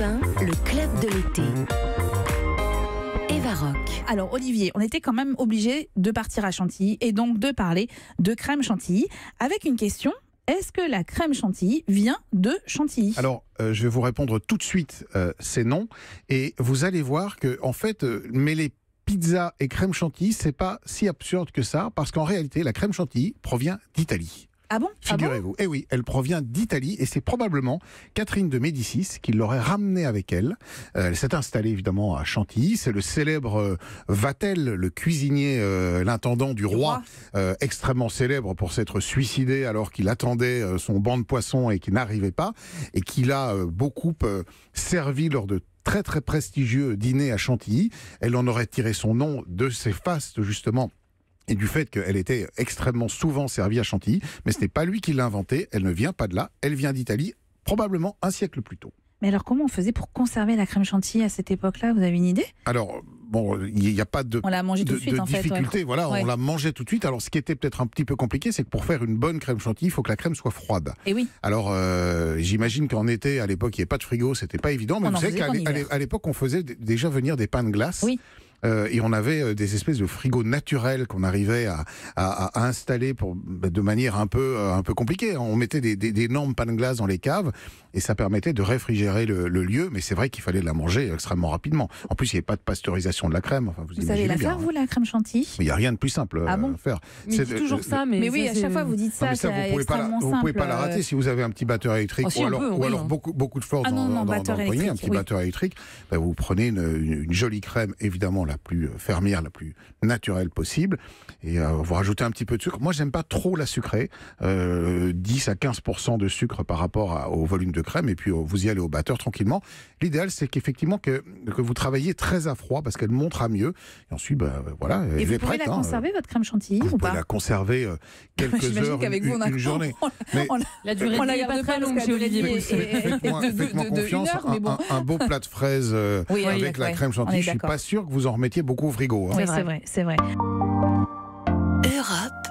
Europe 1, le club de l'été. Eva Rock. Alors Olivier, on était quand même obligé de partir à Chantilly et donc de parler de crème chantilly avec une question. Est-ce que la crème chantilly vient de Chantilly ? Alors, je vais vous répondre tout de suite, c'est non. Et vous allez voir que, en fait, mêler pizza et crème chantilly, c'est pas si absurde que ça, parce qu'en réalité, la crème chantilly provient d'Italie. Ah bon ? Figurez-vous. Eh oui, elle provient d'Italie et c'est probablement Catherine de Médicis qui l'aurait ramenée avec elle. Elle s'est installée évidemment à Chantilly. C'est le célèbre Vatel, le cuisinier, l'intendant du roi, extrêmement célèbre pour s'être suicidé alors qu'il attendait son banc de poissons et qu'il n'arrivait pas, et qui l'a beaucoup servi lors de très très prestigieux dîners à Chantilly. Elle en aurait tiré son nom de ses fastes justement, et du fait qu'elle était extrêmement souvent servie à Chantilly, mais ce n'est pas lui qui l'a inventée, elle ne vient pas de là, elle vient d'Italie, probablement un siècle plus tôt. Mais alors comment on faisait pour conserver la crème chantilly à cette époque-là ? Vous avez une idée ? Alors, bon, il n'y a pas de, on l'a mangé tout de suite, en fait, difficulté, voilà, ouais. On la mangeait tout de suite. Alors, ce qui était peut-être un petit peu compliqué, c'est que pour faire une bonne crème chantilly, il faut que la crème soit froide. Et oui. Alors, j'imagine qu'en été, à l'époque, il n'y avait pas de frigo, c'était pas évident, mais vous savez qu'à l'époque, on faisait déjà venir des pains de glace. Oui. Et on avait des espèces de frigos naturels qu'on arrivait à installer de manière un peu compliquée. On mettait d'énormes pains de glace dans les caves et ça permettait de réfrigérer le lieu, mais c'est vrai qu'il fallait la manger extrêmement rapidement. En plus, il n'y avait pas de pasteurisation de la crème. Enfin, vous savez la faire, vous, la crème chantilly ? Il n'y a rien de plus simple à faire. Mais c'est toujours ça. Mais oui, à chaque fois, vous dites ça, vous ne pouvez pas la rater si vous avez un petit batteur électrique ou alors beaucoup de force dans le poignet, un petit batteur électrique. Vous prenez une jolie crème, évidemment, la plus fermière, la plus naturelle possible, et vous rajoutez un petit peu de sucre. Moi, j'aime pas trop la sucrée, 10 à 15% de sucre par rapport au volume de crème, et puis vous y allez au batteur tranquillement. L'idéal, c'est qu'effectivement que vous travaillez très à froid, parce qu'elle montera mieux, et ensuite, voilà, elle est prête. Et vous pouvez la conserver, votre crème chantilly, ou pas ? Vous pouvez la conserver quelques heures, une journée. La durée n'est pas très longue chez Olivier. Faites-moi confiance, un beau plat de fraises avec la crème chantilly, je suis pas sûr que vous en remettiez beaucoup au frigo. Oui, c'est vrai. Europe